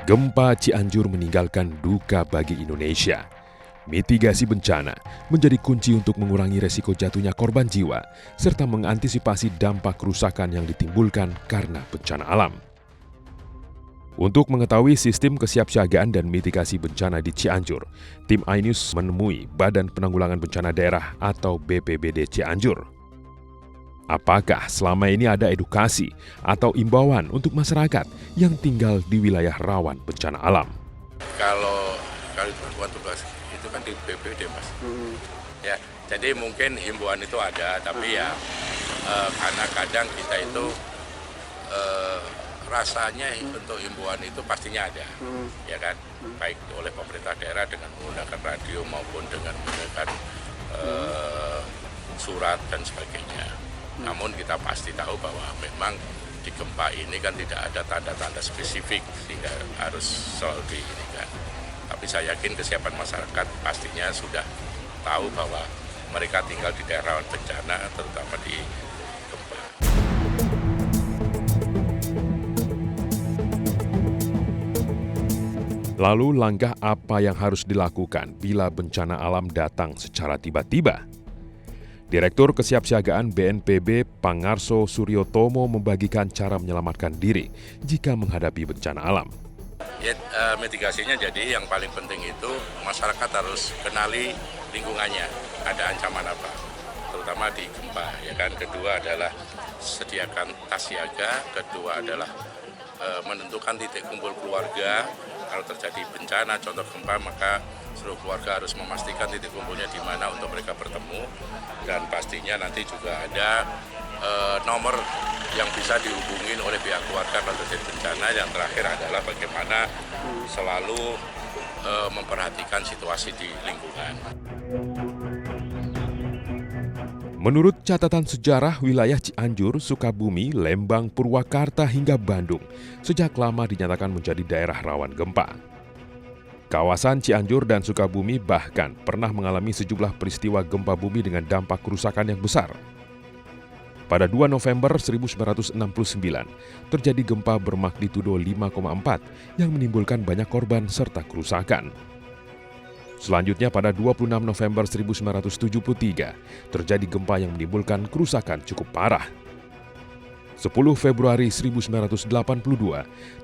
Gempa Cianjur meninggalkan duka bagi Indonesia. Mitigasi bencana menjadi kunci untuk mengurangi resiko jatuhnya korban jiwa, serta mengantisipasi dampak kerusakan yang ditimbulkan karena bencana alam. Untuk mengetahui sistem kesiapsiagaan dan mitigasi bencana di Cianjur, tim iNews menemui Badan Penanggulangan Bencana Daerah atau BPBD Cianjur. Apakah selama ini ada edukasi atau imbauan untuk masyarakat yang tinggal di wilayah rawan bencana alam? Kalau bantuan tugas itu kan di BPBD, Mas. Ya, jadi mungkin himbauan itu ada, tapi ya karena kadang kita itu rasanya untuk himbauan itu pastinya ada, ya kan, baik oleh pemerintah daerah dengan menggunakan radio maupun dengan menggunakan surat dan sebagainya. Namun kita pasti tahu bahwa memang di gempa ini kan tidak ada tanda-tanda spesifik sehingga harus selalu diinikan. Tapi saya yakin kesiapan masyarakat pastinya sudah tahu bahwa mereka tinggal di daerah rawan bencana, terutama di gempa. Lalu langkah apa yang harus dilakukan bila bencana alam datang secara tiba-tiba? Direktur Kesiapsiagaan BNPB Pangarso Suryotomo membagikan cara menyelamatkan diri jika menghadapi bencana alam. Ya, mitigasinya jadi yang paling penting itu masyarakat harus kenali lingkungannya, ada ancaman apa, terutama di gempa, ya kan. Kedua adalah sediakan tas siaga, kedua adalah menentukan titik kumpul keluarga. Kalau terjadi bencana, contoh gempa, maka seluruh keluarga harus memastikan titik kumpulnya di mana untuk mereka bertemu. Dan pastinya nanti juga ada nomor yang bisa dihubungin oleh pihak keluarga kalau terjadi bencana. Yang terakhir adalah bagaimana selalu memperhatikan situasi di lingkungan. Menurut catatan sejarah, wilayah Cianjur, Sukabumi, Lembang, Purwakarta hingga Bandung sejak lama dinyatakan menjadi daerah rawan gempa. Kawasan Cianjur dan Sukabumi bahkan pernah mengalami sejumlah peristiwa gempa bumi dengan dampak kerusakan yang besar. Pada 2 November 1969, terjadi gempa bermagnitudo 5,4 yang menimbulkan banyak korban serta kerusakan. Selanjutnya pada 26 November 1973, terjadi gempa yang menimbulkan kerusakan cukup parah. 10 Februari 1982,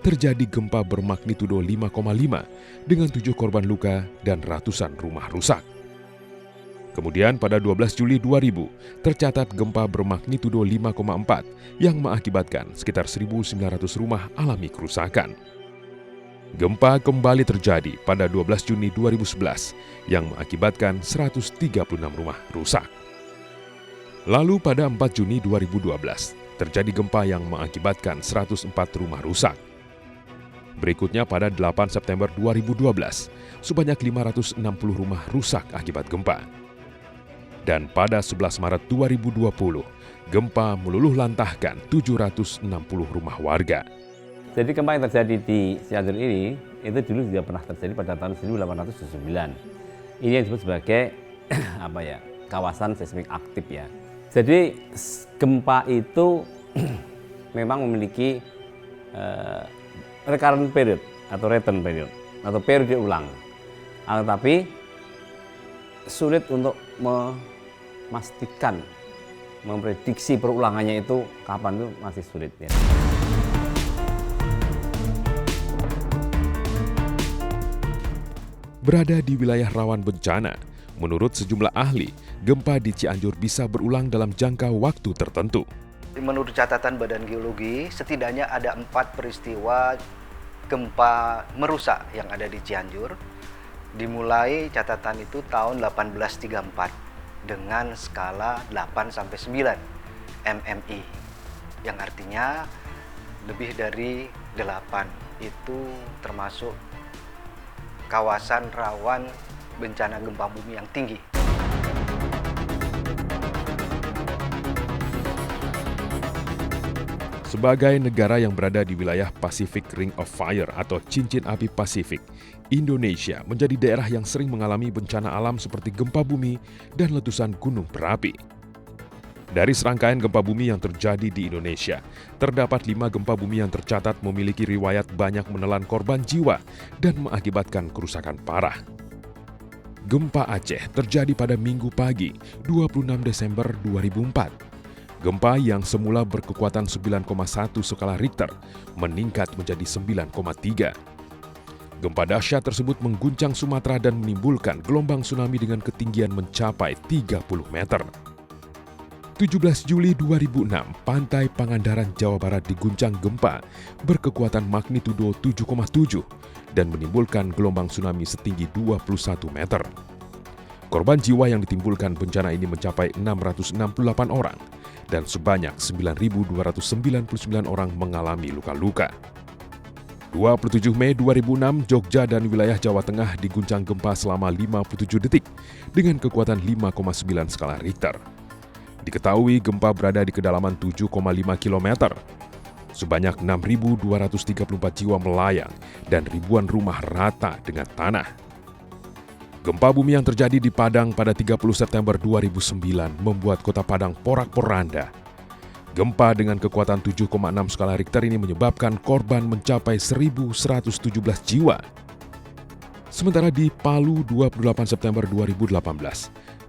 terjadi gempa bermagnitudo 5,5 dengan 7 korban luka dan ratusan rumah rusak. Kemudian pada 12 Juli 2000, tercatat gempa bermagnitudo 5,4 yang mengakibatkan sekitar 1.900 rumah alami kerusakan. Gempa kembali terjadi pada 12 Juni 2011 yang mengakibatkan 136 rumah rusak. Lalu pada 4 Juni 2012, terjadi gempa yang mengakibatkan 104 rumah rusak. Berikutnya pada 8 September 2012, sebanyak 560 rumah rusak akibat gempa. Dan pada 11 Maret 2020, gempa meluluh lantahkan 760 rumah warga. Jadi gempa yang terjadi di Cianjur ini, itu dulu sudah pernah terjadi pada tahun 1879. Ini yang disebut sebagai kawasan seismik aktif ya. Jadi gempa itu memang memiliki recurrent period atau return period atau periode ulang. Tetapi sulit untuk memastikan, memprediksi perulangannya itu kapan, itu masih sulit ya. Berada di wilayah rawan bencana, menurut sejumlah ahli, gempa di Cianjur bisa berulang dalam jangka waktu tertentu. Menurut catatan Badan Geologi, setidaknya ada 4 peristiwa gempa merusak yang ada di Cianjur. Dimulai catatan itu tahun 1834 dengan skala 8-9 MMI, yang artinya lebih dari 8. Itu termasuk kawasan rawan bencana gempa bumi yang tinggi. Sebagai negara yang berada di wilayah Pacific Ring of Fire atau cincin api Pasifik, Indonesia menjadi daerah yang sering mengalami bencana alam seperti gempa bumi dan letusan gunung berapi. Dari serangkaian gempa bumi yang terjadi di Indonesia, terdapat 5 gempa bumi yang tercatat memiliki riwayat banyak menelan korban jiwa dan mengakibatkan kerusakan parah. Gempa Aceh terjadi pada Minggu pagi, 26 Desember 2004. Gempa yang semula berkekuatan 9,1 skala Richter meningkat menjadi 9,3. Gempa dahsyat tersebut mengguncang Sumatera dan menimbulkan gelombang tsunami dengan ketinggian mencapai 30 meter. 17 Juli 2006, pantai Pangandaran, Jawa Barat diguncang gempa berkekuatan magnitudo 7,7 dan menimbulkan gelombang tsunami setinggi 21 meter. Korban jiwa yang ditimbulkan bencana ini mencapai 668 orang dan sebanyak 9.299 orang mengalami luka-luka. 27 Mei 2006, Jogja dan wilayah Jawa Tengah diguncang gempa selama 57 detik dengan kekuatan 5,9 skala Richter. Diketahui gempa berada di kedalaman 7,5 km. Sebanyak 6.234 jiwa melayang dan ribuan rumah rata dengan tanah. Gempa bumi yang terjadi di Padang pada 30 September 2009 membuat kota Padang porak-poranda. Gempa dengan kekuatan 7,6 skala Richter ini menyebabkan korban mencapai 1.117 jiwa. Sementara di Palu 28 September 2018,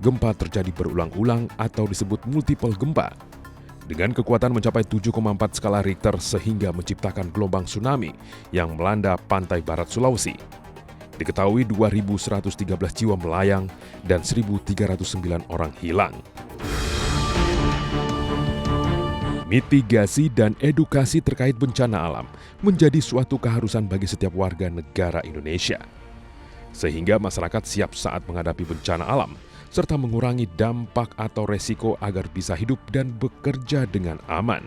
gempa terjadi berulang-ulang atau disebut multiple gempa. Dengan kekuatan mencapai 7,4 skala Richter sehingga menciptakan gelombang tsunami yang melanda pantai barat Sulawesi. Diketahui 2.113 jiwa melayang dan 1.309 orang hilang. Mitigasi dan edukasi terkait bencana alam menjadi suatu keharusan bagi setiap warga negara Indonesia. Sehingga masyarakat siap saat menghadapi bencana alam, serta mengurangi dampak atau resiko agar bisa hidup dan bekerja dengan aman.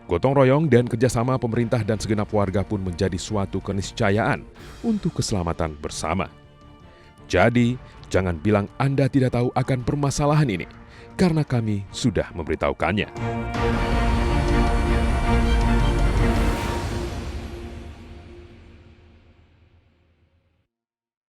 Gotong royong dan kerjasama pemerintah dan segenap warga pun menjadi suatu keniscayaan untuk keselamatan bersama. Jadi, jangan bilang Anda tidak tahu akan permasalahan ini, karena kami sudah memberitahukannya.